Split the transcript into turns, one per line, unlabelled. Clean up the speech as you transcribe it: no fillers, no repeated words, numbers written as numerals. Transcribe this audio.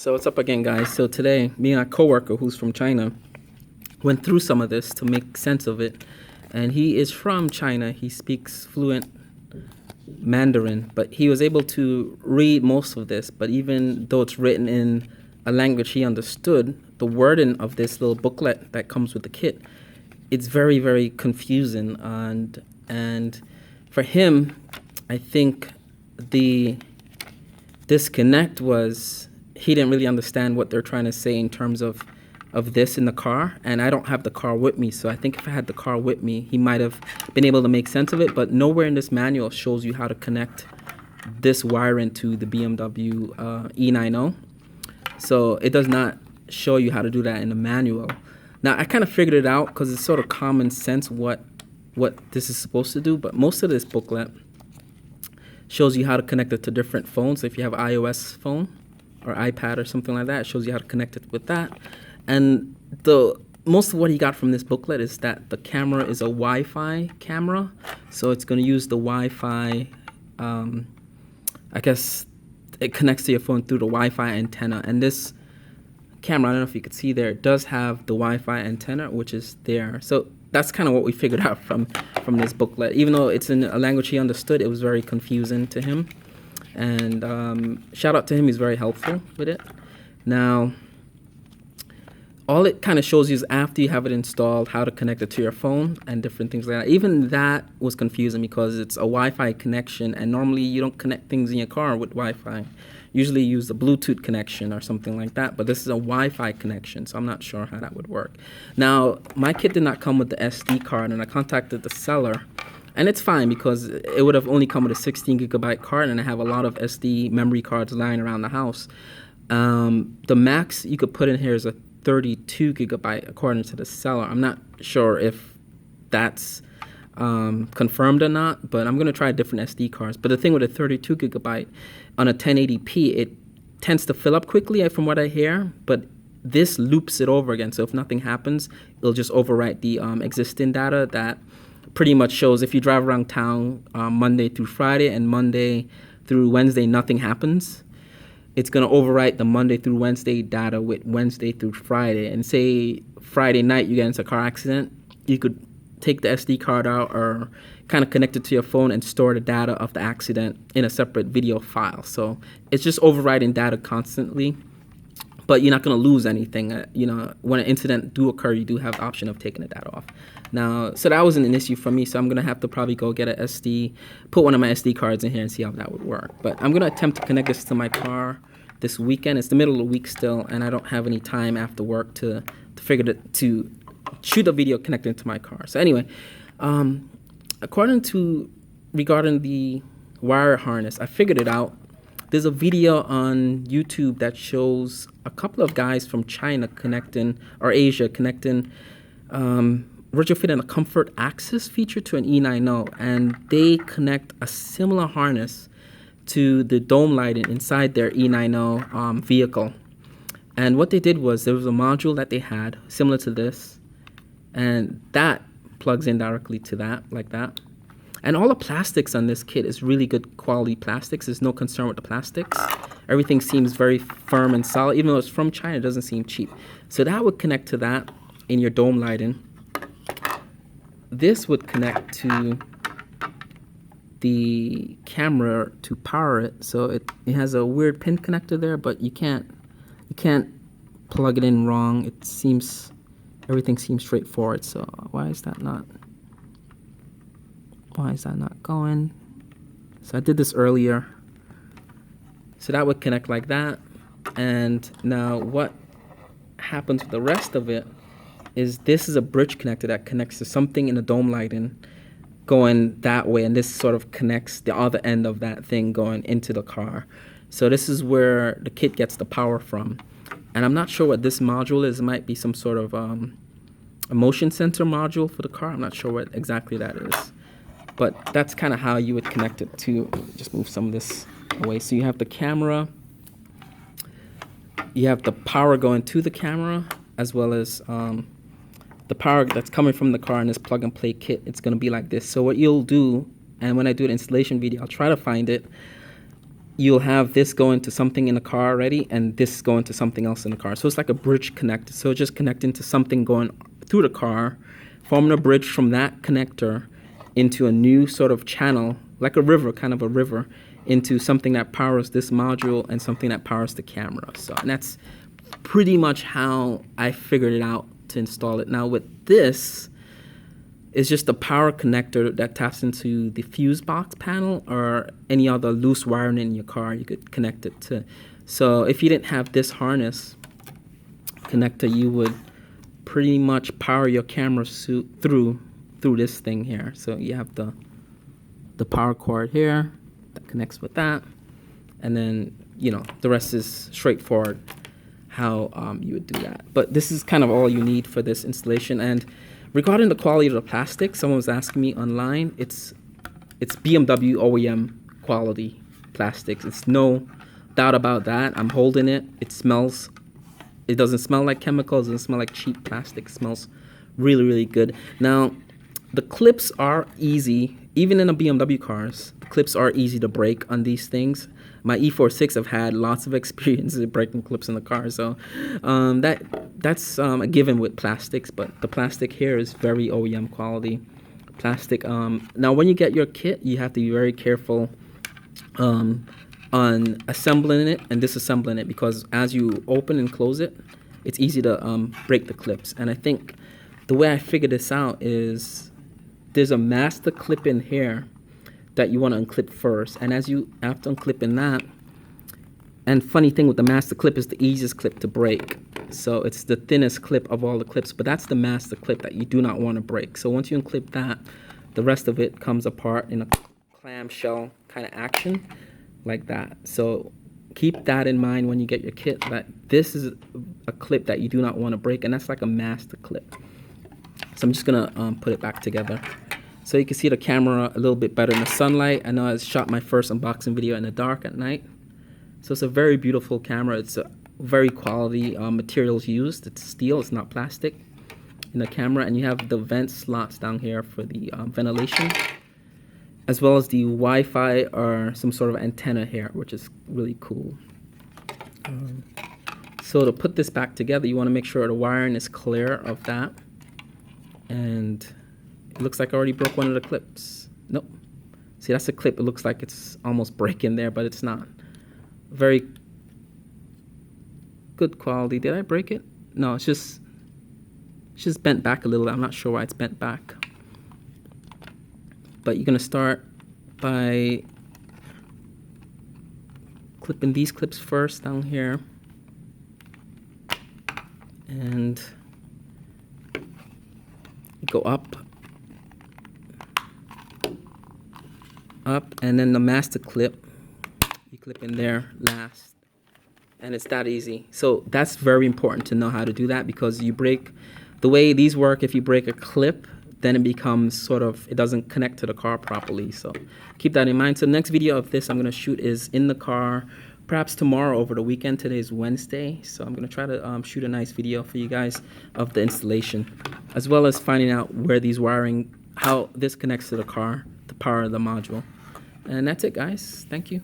So what's up again, guys? So today, me and a coworker who's from China went through some of this to make sense of it. And he is from China. He speaks fluent Mandarin, but he was able to read most of this. But even though it's written in a language he understood, the wording of this little booklet that comes with the kit, it's very, very confusing. And for him, I think the disconnect was he didn't really understand what they're trying to say in terms of this in the car, and I don't have the car with me, so I think if I had the car with me, he might have been able to make sense of it, but nowhere in this manual shows you how to connect this wire into the BMW E90. So it does not show you how to do that in the manual. Now, I kind of figured it out because it's sort of common sense what this is supposed to do, but most of this booklet shows you how to connect it to different phones. So if you have an iOS phone or iPad or something like that, it shows you how to connect it with that. And most of what he got from this booklet is that the camera is a Wi-Fi camera. So it's going to use the Wi-Fi, I guess it connects to your phone through the Wi-Fi antenna. And this camera, I don't know if you could see there, it does have the Wi-Fi antenna, which is there. So that's kind of what we figured out from this booklet. Even though it's in a language he understood, it was very confusing to him. And shout out to him, he's very helpful with it. Now, all it kind of shows you is after you have it installed, how to connect it to your phone and different things like that. Even that was confusing because it's a Wi-Fi connection, and normally you don't connect things in your car with Wi-Fi. Usually you use a Bluetooth connection or something like that, but this is a Wi-Fi connection, so I'm not sure how that would work. Now, my kit did not come with the SD card, and I contacted the seller, and it's fine because it would have only come with a 16 gigabyte card, and I have a lot of SD memory cards lying around the house. The max you could put in here is a 32 gigabyte according to the seller. I'm not sure if that's confirmed or not, but I'm going to try different SD cards. But the thing with a 32 gigabyte on a 1080p, it tends to fill up quickly from what I hear, but this loops it over again. So if nothing happens, it'll just overwrite the existing data that pretty much shows if you drive around town Monday through Friday and Monday through Wednesday, nothing happens. It's going to overwrite the Monday through Wednesday data with Wednesday through Friday. And say Friday night you get into a car accident, you could take the SD card out or kind of connect it to your phone and store the data of the accident in a separate video file. So it's just overwriting data constantly, but you're not going to lose anything. When an incident do occur, you do have the option of taking the data off. Now, so that wasn't an issue for me, so I'm going to have to probably go get put one of my SD cards in here and see how that would work. But I'm going to attempt to connect this to my car this weekend. It's the middle of the week still, and I don't have any time after work to shoot a video connected to my car. So anyway, regarding the wire harness, I figured it out. There's a video on YouTube that shows a couple of guys from China Asia connecting, retrofitting a comfort access feature to an E90, and they connect a similar harness to the dome lighting inside their E90 vehicle. And what they did was there was a module that they had similar to this, and that plugs in directly to that, like that. And all the plastics on this kit is really good quality plastics. There's no concern with the plastics. Everything seems very firm and solid. Even though it's from China, it doesn't seem cheap. So that would connect to that in your dome lighting. This would connect to the camera to power it. So it has a weird pin connector there, but you can't plug it in wrong. Everything seems straightforward. So why is that not going? So I did this earlier. So that would connect like that. And now what happens with the rest of it is this is a bridge connector that connects to something in the dome lighting going that way, and this sort of connects the other end of that thing going into the car. So this is where the kit gets the power from. And I'm not sure what this module is. It might be some sort of a motion sensor module for the car. I'm not sure what exactly that is. But that's kind of how you would connect it to. Just move some of this away. So you have the camera. You have the power going to the camera, as well as the power that's coming from the car in this plug-and-play kit. It's going to be like this. So what you'll do, and when I do an installation video, I'll try to find it. you'll have this go into something in the car already, and this go into something else in the car. So it's like a bridge connector. So just connecting to something going through the car, forming a bridge from that connector into a new sort of channel, like a river, kind of a river, into something that powers this module and something that powers the camera. So, and that's pretty much how I figured it out to install it. Now with this, it's just a power connector that taps into the fuse box panel or any other loose wiring in your car you could connect it to. So if you didn't have this harness connector, you would pretty much power your camera through this thing here. So you have the power cord here that connects with that, and then the rest is straightforward how you would do that. But this is kind of all you need for this installation. And regarding the quality of the plastic, someone was asking me online. It's BMW OEM quality plastics. It's no doubt about that. I'm holding it. It doesn't smell like chemicals. It doesn't smell like cheap plastic. It smells really, really good. Now, the clips are easy. Even in the BMW cars, the clips are easy to break on these things. My E46 have had lots of experience with breaking clips in the car, so that's a given with plastics. But the plastic here is very OEM quality plastic. Now, when you get your kit, you have to be very careful on assembling it and disassembling it, because as you open and close it, it's easy to break the clips. And I think the way I figured this out is there's a master clip in here that you want to unclip first, and as you after unclipping that, and funny thing with the master clip is the easiest clip to break, so it's the thinnest clip of all the clips, but that's the master clip that you do not want to break. So once you unclip that, the rest of it comes apart in a clamshell kind of action like that. So keep that in mind when you get your kit, that this is a clip that you do not want to break, and that's like a master clip. So I'm just gonna put it back together so you can see the camera a little bit better in the sunlight. I know I shot my first unboxing video in the dark at night, so it's a very beautiful camera. It's a very quality materials used. It's steel, it's not plastic in the camera, and you have the vent slots down here for the ventilation, as well as the Wi-Fi or some sort of antenna here, which is really cool. So to put this back together, you want to make sure the wiring is clear of that. And it looks like I already broke one of the clips. Nope. See, that's a clip. It looks like it's almost breaking there, but it's not. Very good quality. Did I break it? No, it's just bent back a little. I'm not sure why it's bent back. But you're going to start by clipping these clips first down here. And go up, and then the master clip, you clip in there last, and it's that easy. So that's very important to know how to do that, because you break, the way these work, if you break a clip, then it becomes sort of, it doesn't connect to the car properly. So keep that in mind. So the next video of this I'm going to shoot is in the car, perhaps tomorrow over the weekend. Today is Wednesday, so I'm going to try to shoot a nice video for you guys of the installation, as well as finding out where these wiring, how this connects to the car to power the module. And that's it, guys. Thank you.